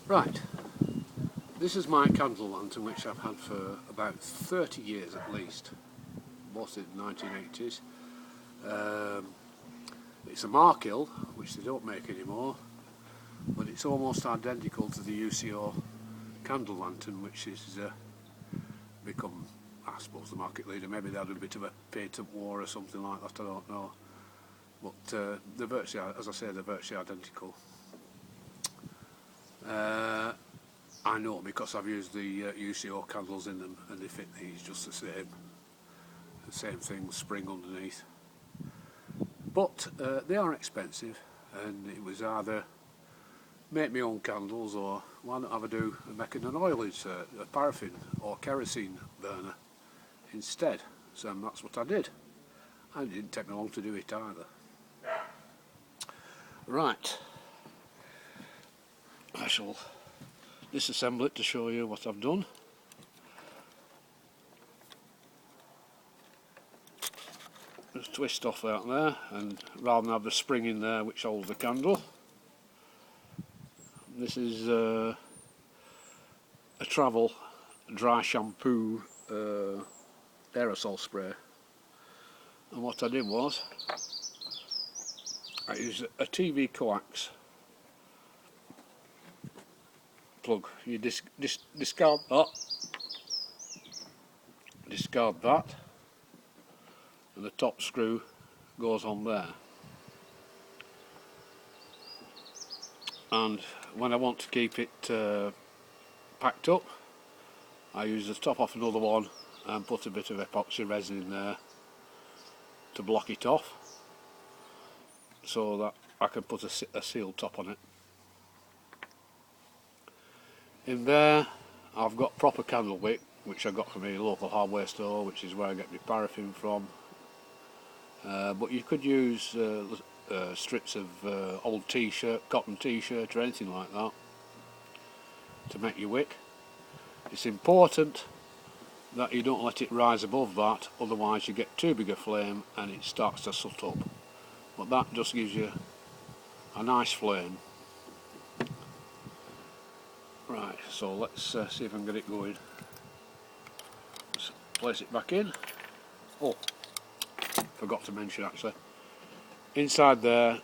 Right, this is my candle lantern which I've had for about 30 years at least. Bought it in the 1980s. It's a Markill, which they don't make anymore, but it's almost identical to the UCO candle lantern, which is become, I suppose, the market leader. Maybe they had a bit of a patent war or something like that, I don't know. But they're virtually, as I say, they're virtually identical. I know because I've used the UCO candles in them, and they fit these just the same thing, spring underneath. But they are expensive, and it was either make my own candles, or why not have a do and making an oil insert, a paraffin or kerosene burner instead. So that's what I did, and it didn't take me long to do it either. Right, I shall disassemble it to show you what I've done. Just twist off out there, and rather than have the spring in there which holds the candle, this is a travel dry shampoo aerosol spray, and what I did was I used a TV coax plug. You discard that, and the top screw goes on there. And when I want to keep it packed up, I use the top off another one and put a bit of epoxy resin in there to block it off, so that I can put a sealed top on it. In there I've got proper candle wick, which I got from a local hardware store, which is where I get my paraffin from. But you could use strips of old t-shirt, cotton t-shirt or anything like that to make your wick. It's important that you don't let it rise above that, otherwise you get too big a flame and it starts to soot up. But that just gives you a nice flame. Right, so let's see if I can get it going. Let's place it back in. Oh, forgot to mention actually, inside there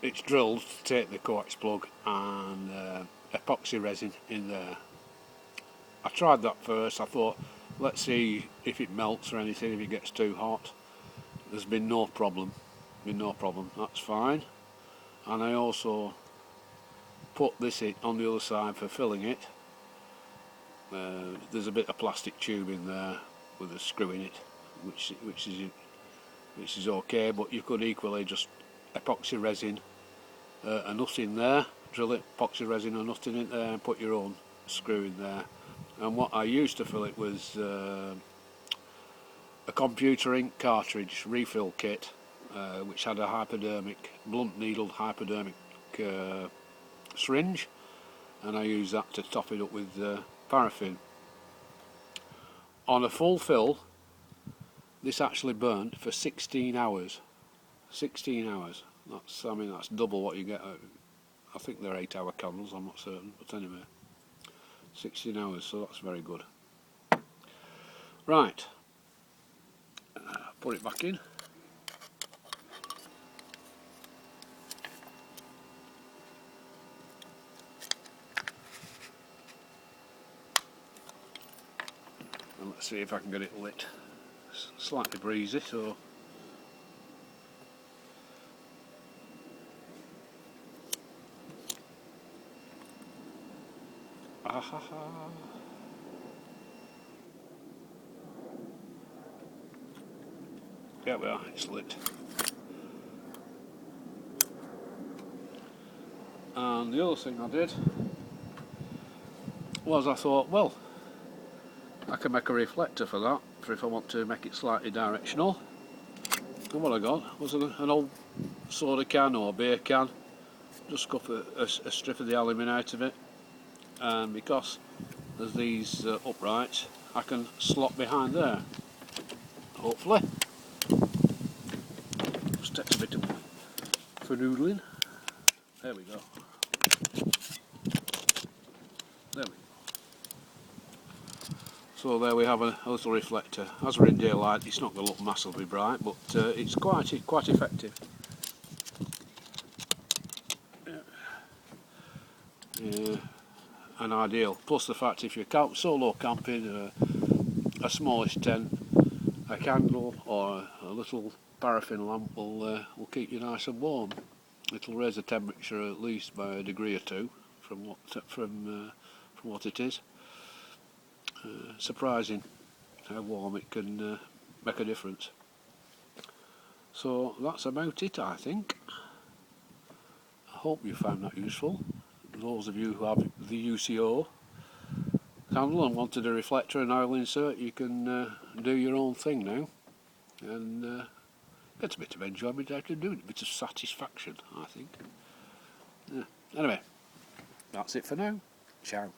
it's drilled to take the coax plug and epoxy resin in there. I tried that first. I thought, let's see if it melts or anything, if it gets too hot. There's been no problem, that's fine. And I also put this in on the other side for filling it. There's a bit of plastic tube in there with a screw in it, which is okay, but you could equally just epoxy resin a nut in there, drill it, epoxy resin a nut in it there, and put your own screw in there. And what I used to fill it was a computer ink cartridge refill kit, which had a hypodermic, blunt needled hypodermic syringe, and I used that to top it up with paraffin. On a full fill, this actually burnt for 16 hours. 16 hours. That's double what you get out. I think they're 8-hour candles, I'm not certain, but anyway, 16 hours, so that's very good. Right, put it back in. And let's see if I can get it lit. It's slightly breezy, so there we are, it's lit. And the other thing I did was I thought, well, I can make a reflector for that, for if I want to make it slightly directional. And what I got was an old soda can or beer can, just cut a strip of the aluminium out of it, and because there's these uprights, I can slot behind there, hopefully. Just takes a bit of fanoodling. There we go. There we go. So there we have a little reflector. As we're in daylight, it's not going to look massively bright, but it's quite effective. And ideal. Plus the fact if you're solo camping, a smallish tent, a candle or a little paraffin lamp will keep you nice and warm. It'll raise the temperature at least by a degree or two from what it is. Surprising how warm it can make a difference. So that's about it, I think. I hope you found that useful. Those of you who have the UCO candle and wanted a reflector and oil insert, you can do your own thing now, and get a bit of enjoyment out of doing it, a bit of satisfaction, I think. Yeah. Anyway, that's it for now. Ciao.